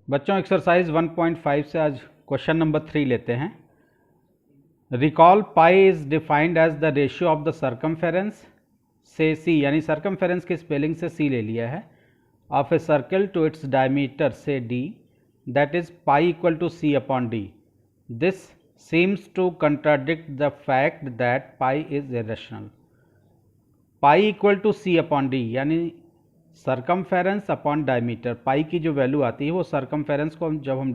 बच्चों एक्सरसाइज 1.5 से आज क्वेश्चन नंबर 3 लेते हैं। Recall pi is defined as the ratio of the circumference से सी, यानी सर्कमफेरेंस की स्पेलिंग से सी ले लिया है, of a circle to its diameter से D, that is pi equal to C upon D. This seems to contradict the fact that pi is irrational. Pi equal to C upon D यानी circumference upon diameter. Pi की जो value आती है वो circumference को जब हम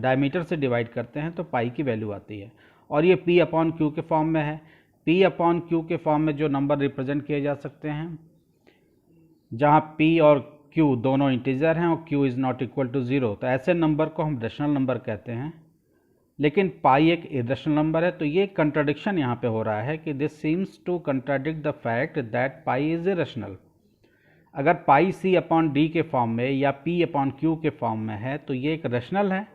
diameter से डिवाइड करते हैं तो पाई की वैल्यू आती है, और ये पी अपॉन क्यू के फॉर्म में है। पी अपॉन क्यू के फॉर्म में जो नंबर रिप्रेजेंट किए जा सकते हैं, जहाँ पी और क्यू दोनों इंटीजर हैं और q is not equal to zero, तो ऐसे नंबर को हम रेशनल नंबर कहते हैं। लेकिन पाई एक इरेशनल नंबर है, तो ये कंट्राडिक्शन यहाँ पे हो रहा है कि this seems to contradict the fact that pi is irrational. अगर पाई सी अपॉन डी के फॉर्म में या पी अपॉन क्यू के फॉर्म में है तो ये एक रेशनल है,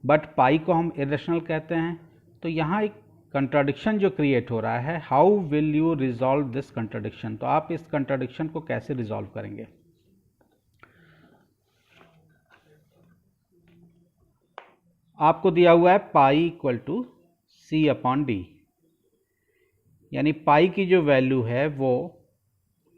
बट पाई को हम इरेशनल कहते हैं। तो यहाँ एक कंट्राडिक्शन जो क्रिएट हो रहा है, how will you resolve this contradiction? तो आप इस कंट्राडिक्शन को कैसे रिजॉल्व करेंगे? आपको दिया हुआ है pi equal to C upon D, यानी पाई की जो वैल्यू है वो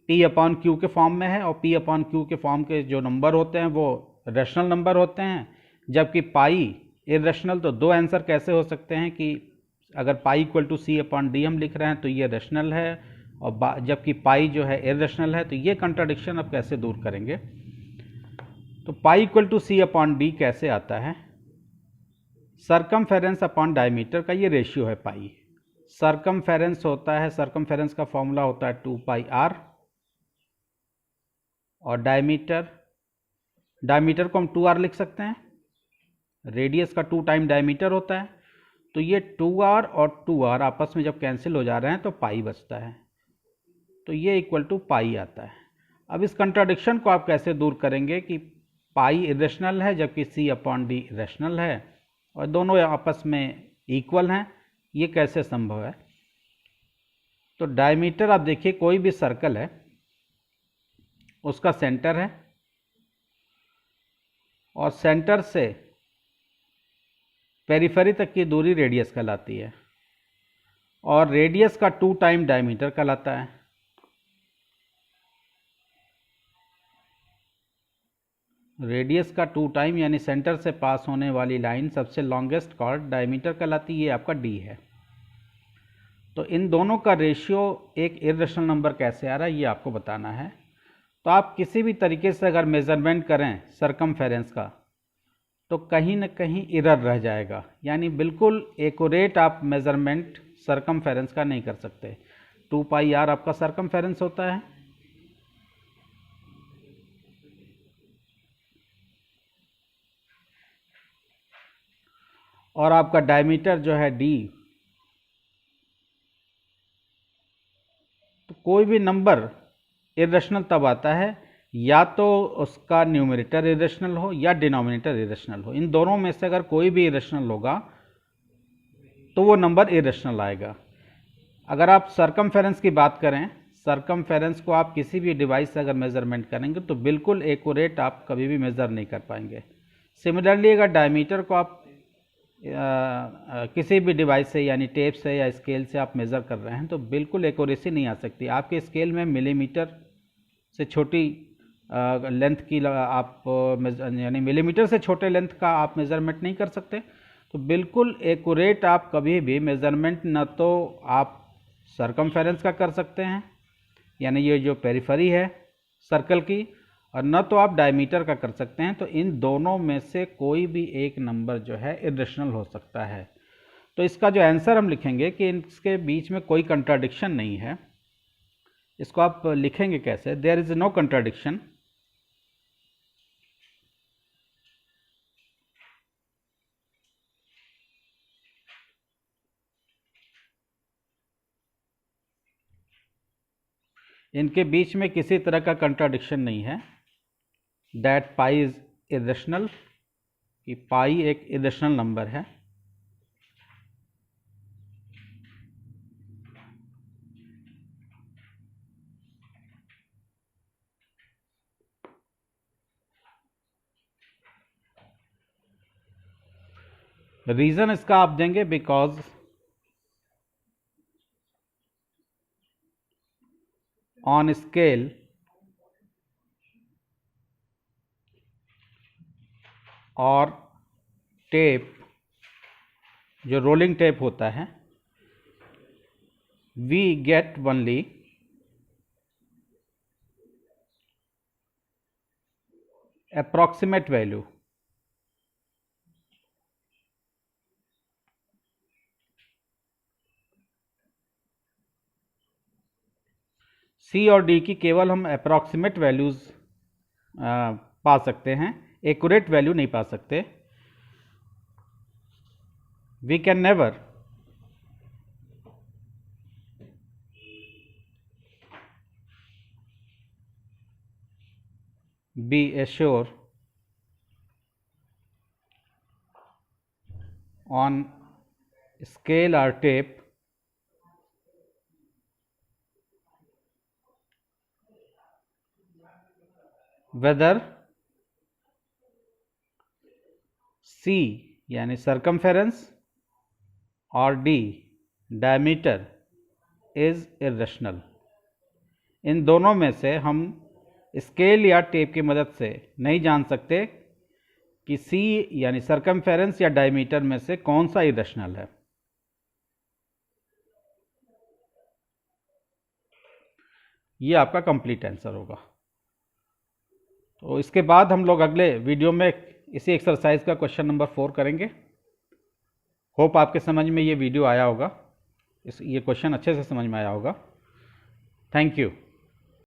पी अपॉन क्यू के फॉर्म में है, और पी अपॉन क्यू के फॉर्म के जो नंबर होते हैं वो रेशनल नंबर होते हैं, जबकि पाई इरेशनल। तो दो आंसर कैसे हो सकते हैं कि अगर pi equal to C upon d हम लिख रहे हैं तो ये रेशनल है, और जबकि पाई जो है इरेशनल है, तो ये कंट्राडिक्शन अब कैसे दूर करेंगे? तो pi equal to C upon d कैसे आता है? सरकमफेरेंस अपॉन डायमीटर का ये रेशियो है पाई। सरकमफेरेंस होता है, सरकमफेरेंस का फॉर्मूला होता है 2 पाई आर, और डायमीटर को हम 2r लिख सकते हैं। रेडियस का 2 टाइम डायमीटर होता है, तो ये 2r और 2r आपस में जब कैंसिल हो जा रहे हैं तो पाई बचता है, तो ये इक्वल टू पाई आता है। अब इस कंट्राडिक्शन को आप कैसे दूर करेंगे कि पाई इरेशनल है जबकि सी अपॉन डी रेशनल है और दोनों आपस में इक्वल हैं? ये कैसे संभव है? तो डायमीटर, आप देखिए कोई भी सर्कल है, उसका सेंटर है, और सेंटर से पेरिफेरी तक की दूरी रेडियस कहलाती है, और रेडियस का 2 टाइम डायमीटर कहलाता है। रेडियस का 2 टाइम यानी सेंटर से पास होने वाली लाइन सबसे लॉन्गेस्ट कॉर्ड डायमीटर कहलाती है, ये आपका डी है। तो इन दोनों का रेशियो एक इरेशनल नंबर कैसे आ रहा है ये आपको बताना है। तो आप किसी भी तरीके से अगर मेजरमेंट करें सरकमफेरेंस का तो कहीं ना कहीं इरर रह जाएगा, यानी बिल्कुल एक्यूरेट आप मेजरमेंट सरकमफेरेंस का नहीं कर सकते। 2 पाई आर आपका सरकमफेरेंस होता है, और आपका डायमीटर जो है डी। तो कोई भी नंबर इरेशनल तब आता है या तो उसका न्यूमरेटर इरेशनल हो या डिनोमिनेटर इरेशनल हो। इन दोनों में से अगर कोई भी इरेशनल होगा तो वो नंबर इरेशनल आएगा। अगर आप सरकमफेरेंस की बात करें, सरकमफेरेंस को आप किसी भी डिवाइस से अगर मेजरमेंट करेंगे तो बिल्कुल एक्यूरेट आप कभी भी मेज़र नहीं कर पाएंगे। सिमिलरली अगर डायमीटर को आप किसी भी डिवाइस से यानी टेप से या स्केल से आप मेज़र कर रहे हैं तो बिल्कुल एक्यूरेसी नहीं आ सकती। आपके स्केल में मिलीमीटर से छोटी लेंथ की आप यानी मिलीमीटर से छोटे लेंथ का आप मेज़रमेंट नहीं कर सकते। तो बिल्कुल एक्यूरेट आप कभी भी मेज़रमेंट न तो आप सरकमफेरेंस का कर सकते हैं, यानी ये जो पेरिफेरी है सर्कल की, और न तो आप डायमीटर का कर सकते हैं। तो इन दोनों में से कोई भी एक नंबर जो है इरेशनल हो सकता है। तो इसका जो आंसर हम लिखेंगे कि इसके बीच में कोई कंट्राडिक्शन नहीं है। इसको आप लिखेंगे कैसे? There is no contradiction. इनके बीच में किसी तरह का कंट्राडिक्शन नहीं है। दैट पाई इज इरेशनल, कि पाई एक इरेशनल नंबर है। रीज़न इसका आप देंगे बिकॉज ऑन स्केल और टेप, जो रोलिंग टेप होता है, we get only approximate value c और डी की केवल हम अप्रॉक्सीमेट वैल्यूज पा सकते हैं, एक्यूरेट वैल्यू नहीं पा सकते। We can never be assured on scale or tape whether C यानी circumference और D diameter is irrational। इन दोनों में से हम स्केल या टेप की मदद से नहीं जान सकते कि सी यानी सरकमफेरेंस या डायमीटर में से कौन सा इरेशनल है। ये आपका कंप्लीट आंसर होगा। तो इसके बाद हम लोग अगले वीडियो में इसी एक्सरसाइज का क्वेश्चन नंबर 4 करेंगे। होप आपके समझ में ये वीडियो आया होगा, ये क्वेश्चन अच्छे से समझ में आया होगा। Thank you.